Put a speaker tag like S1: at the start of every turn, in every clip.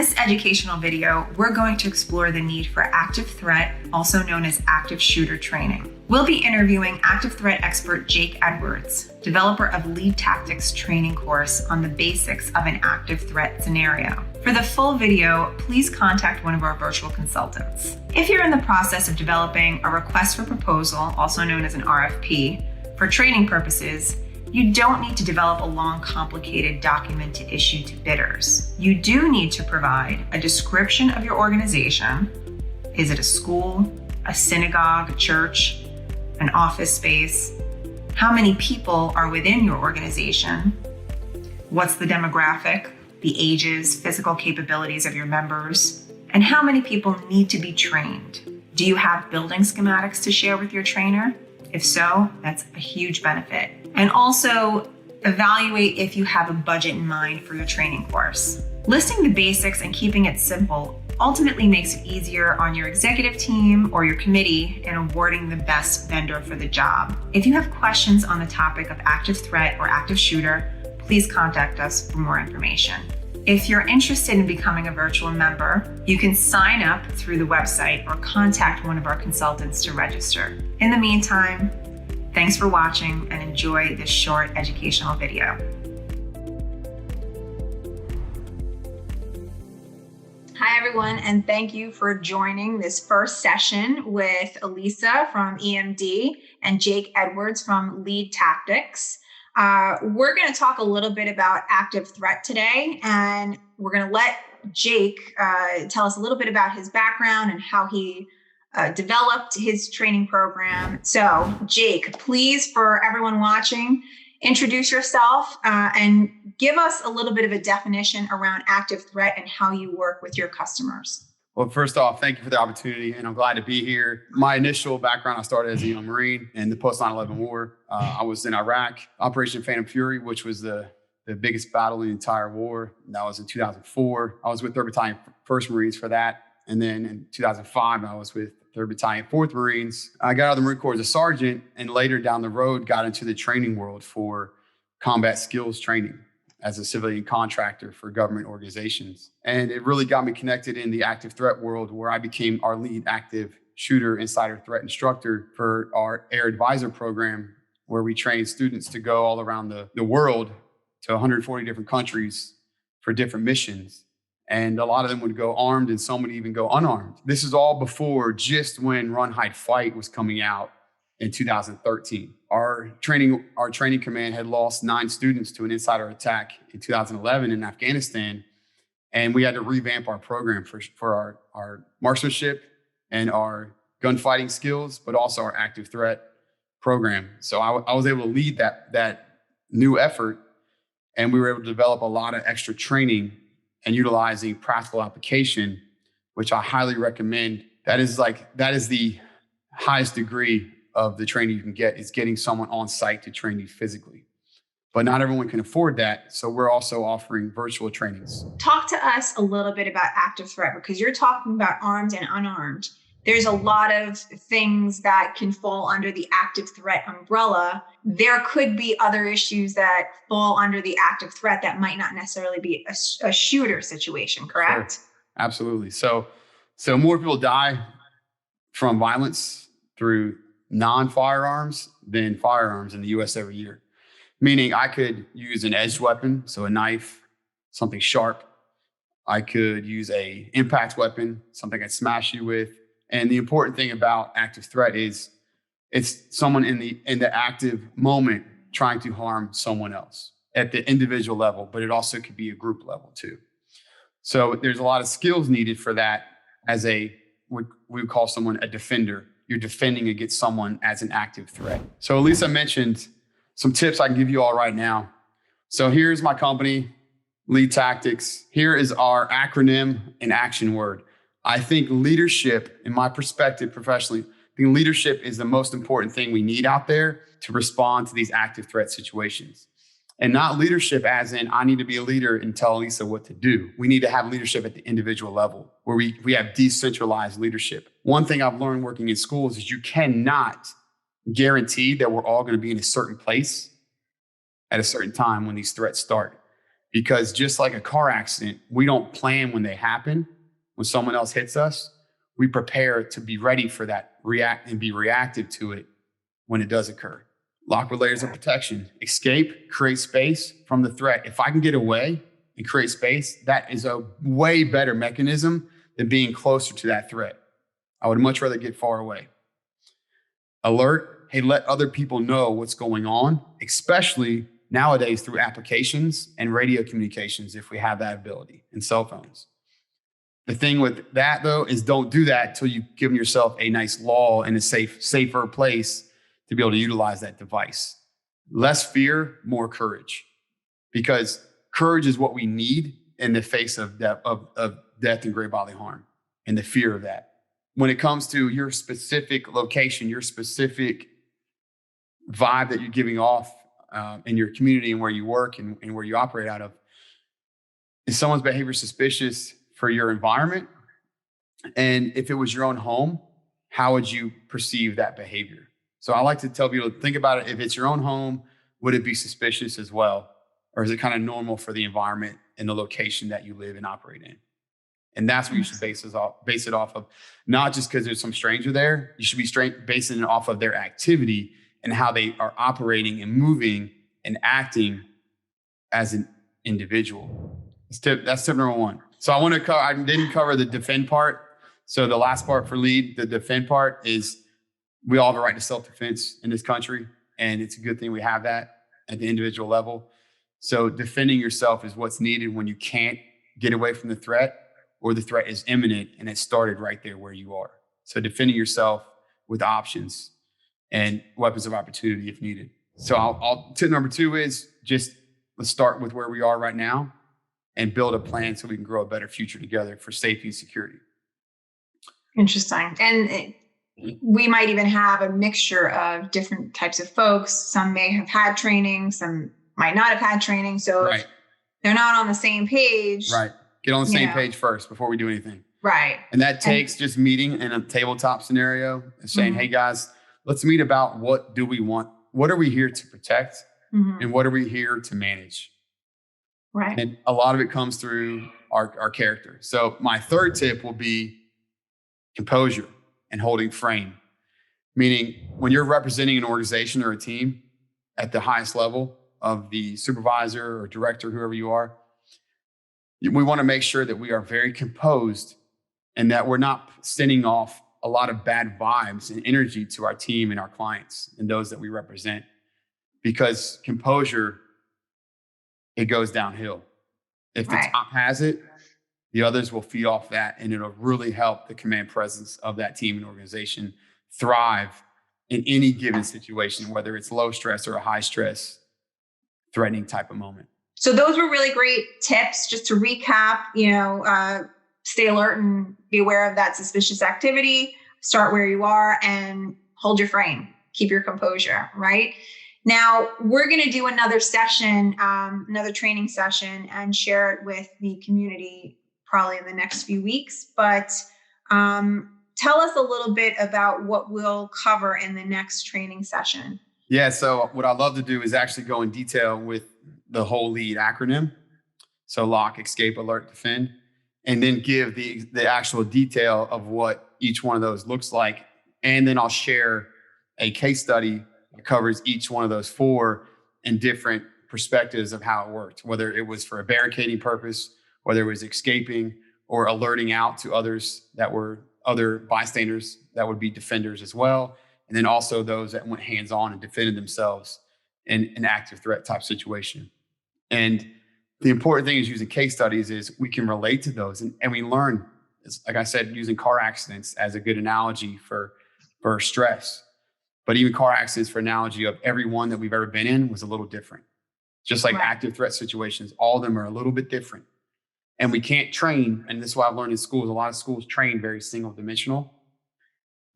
S1: this educational video, we're going to explore the need for active threat, also known as active shooter training. We'll be interviewing active threat expert Jake Edwards, developer of Lead Tactics training course on the basics of an active threat scenario. For the full video, please contact one of our virtual consultants. If you're in the process of developing a request for proposal, also known as an RFP, for training purposes, you don't need to develop a long, complicated document to issue to bidders. You do need to provide a description of your organization. Is it a school, a synagogue, a church, an office space? How many people are within your organization? What's the demographic, the ages, physical capabilities of your members? And how many people need to be trained? Do you have building schematics to share with your trainer? If so, that's a huge benefit. And also evaluate if you have a budget in mind for your training course. Listing the basics and keeping it simple ultimately makes it easier on your executive team or your committee in awarding the best vendor for the job. If you have questions on the topic of active threat or active shooter, please contact us for more information. If you're interested in becoming a virtual member, you can sign up through the website or contact one of our consultants to register. In the meantime, thanks for watching and enjoy this short educational video. Hi everyone, and thank you for joining this first session with Elisa from EMD and Jake Edwards from Lead Tactics. We're going to talk a little bit about active threat today, and we're going to let Jake tell us a little bit about his background and how he developed his training program. So Jake, please, for everyone watching, introduce yourself and give us a little bit of a definition around active threat and how you work with your customers.
S2: Well, first off, thank you for the opportunity, and I'm glad to be here. My initial background, I started as a young Marine in the post 9/11 war. I was in Iraq, Operation Phantom Fury, which was the biggest battle in the entire war. And that was in 2004. I was with 3rd Battalion, 1st Marines for that. And then in 2005, I was with 3rd Battalion, 4th Marines. I got out of the Marine Corps as a sergeant, and later down the road got into the training world for combat skills training as a civilian contractor for government organizations. And it really got me connected in the active threat world, where I became our lead active shooter insider threat instructor for our Air Advisor program, where we train students to go all around the world to 140 different countries for different missions. And a lot of them would go armed, and some would even go unarmed. This is all before just when Run, Hide, Fight was coming out in 2013. Our training command had lost 9 students to an insider attack in 2011 in Afghanistan. And we had to revamp our program for our marksmanship and our gunfighting skills, but also our active threat program. So I was able to lead that new effort, and we were able to develop a lot of extra training and utilizing practical application, which I highly recommend. That is the highest degree of the training you can get, is getting someone on site to train you physically. But not everyone can afford that. So we're also offering virtual trainings.
S1: Talk to us a little bit about active threat, because you're talking about armed and unarmed. There's a lot of things that can fall under the active threat umbrella. There could be other issues that fall under the active threat that might not necessarily be a shooter situation, correct?
S2: Sure. Absolutely. So more people die from violence through non-firearms than firearms in the US every year. Meaning I could use an edged weapon, so a knife, something sharp. I could use a impact weapon, something I'd smash you with. And the important thing about active threat is it's someone in the active moment trying to harm someone else at the individual level, but it also could be a group level too. So there's a lot of skills needed for that. As we would call someone a defender. You're defending against someone as an active threat. So Elisa mentioned some tips I can give you all right now. So here's my company, Lead Tactics. Here is our acronym and action word. I think leadership, in my perspective professionally, I think leadership is the most important thing we need out there to respond to these active threat situations. And not leadership as in, I need to be a leader and tell Lisa what to do. We need to have leadership at the individual level, where we have decentralized leadership. One thing I've learned working in schools is you cannot guarantee that we're all going to be in a certain place at a certain time when these threats start. Because just like a car accident, we don't plan when they happen. When someone else hits us, we prepare to be ready for that, react and be reactive to it when it does occur. Lock with layers of protection. Escape, create space from the threat. If I can get away and create space, that is a way better mechanism than being closer to that threat. I would much rather get far away. Alert, hey, let other people know what's going on, especially nowadays through applications and radio communications, if we have that ability, and cell phones. The thing with that, though, is don't do that until you've given yourself a nice law and a safer place to be able to utilize that device. Less fear, more courage, because courage is what we need in the face of death and great bodily harm, and the fear of that. When it comes to your specific location, your specific vibe that you're giving off in your community and where you work and where you operate out of, is someone's behavior suspicious for your environment? And if it was your own home, how would you perceive that behavior? So I like to tell people to think about it. If it's your own home, would it be suspicious as well? Or is it kind of normal for the environment and the location that you live and operate in? And that's what you should base it off of. Not just because there's some stranger there. You should be basing it off of their activity and how they are operating and moving and acting as an individual. That's tip number one. So I didn't cover the defend part. So the last part for lead, the defend part, is we all have a right to self-defense in this country. And it's a good thing we have that at the individual level. So defending yourself is what's needed when you can't get away from the threat, or the threat is imminent and it started right there where you are. So defending yourself with options and weapons of opportunity if needed. So tip number 2 is just let's start with where we are right now and build a plan so we can grow a better future together for safety and security.
S3: Interesting. And we might even have a mixture of different types of folks. Some may have had training, some might not have had training. So if they're not on the same page.
S2: Right. Get on the same page first before we do anything.
S3: Right.
S2: And that takes just meeting in a tabletop scenario and saying, hey guys, let's meet about what do we want? What are we here to protect? And what are we here to manage?
S3: Right.
S2: And a lot of it comes through our character. So my third tip will be composure and holding frame. Meaning when you're representing an organization or a team at the highest level of the supervisor or director, whoever you are, we want to make sure that we are very composed and that we're not sending off a lot of bad vibes and energy to our team and our clients and those that we represent. Because composure, it goes downhill. If the top has it, the others will feed off that, and it'll really help the command presence of that team and organization thrive in any given situation, whether it's low stress or a high stress, threatening type of moment.
S3: So those were really great tips. Just to recap, stay alert and be aware of that suspicious activity, start where you are and hold your frame, keep your composure, right? Now we're going to do another session, another training session, and share it with the community probably in the next few weeks. But tell us a little bit about what we'll cover in the next training session.
S2: Yeah, so what I love to do is actually go in detail with the whole LEAD acronym. So lock, escape, alert, defend, and then give the actual detail of what each one of those looks like. And then I'll share a case study that covers each one of those 4 in different perspectives of how it worked, whether it was for a barricading purpose, whether it was escaping or alerting out to others that were other bystanders that would be defenders as well. And then also those that went hands-on and defended themselves in an active threat type situation. And the important thing is using case studies is we can relate to those and we learn, like I said, using car accidents as a good analogy for stress. But even car accidents for analogy of every one that we've ever been in was a little different. Just like active threat situations, all of them are a little bit different. And we can't train, and this is what I've learned in schools, a lot of schools train very single dimensional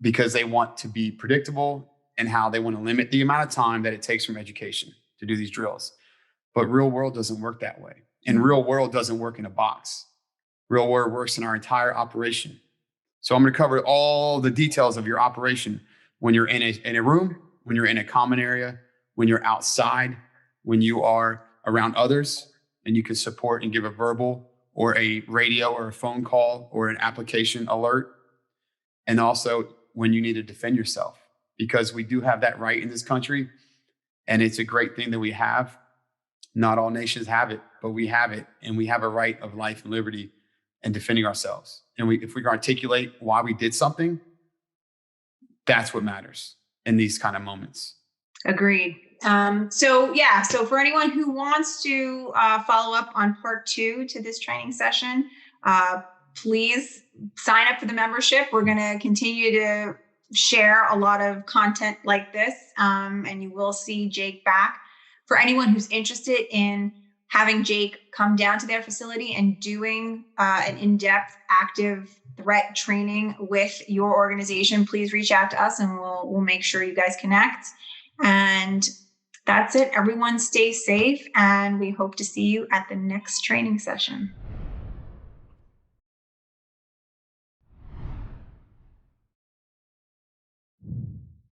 S2: because they want to be predictable and how they want to limit the amount of time that it takes from education to do these drills. But real world doesn't work that way. And real world doesn't work in a box. Real world works in our entire operation. So I'm going to cover all the details of your operation when you're in a room, when you're in a common area, when you're outside, when you are around others, and you can support and give a verbal or a radio or a phone call or an application alert. And also when you need to defend yourself, because we do have that right in this country. And it's a great thing that we have. Not all nations have it, but we have it. And we have a right of life and liberty and defending ourselves. And if we can articulate why we did something, that's what matters in these kind of moments.
S3: Agreed. So for anyone who wants to follow up on part 2 to this training session, please sign up for the membership. We're going to continue to share a lot of content like this, and you will see Jake back. For anyone who's interested in having Jake come down to their facility and doing an in-depth active threat training with your organization, please reach out to us and we'll make sure you guys connect. And that's it. Everyone stay safe, and we hope to see you at the next training session.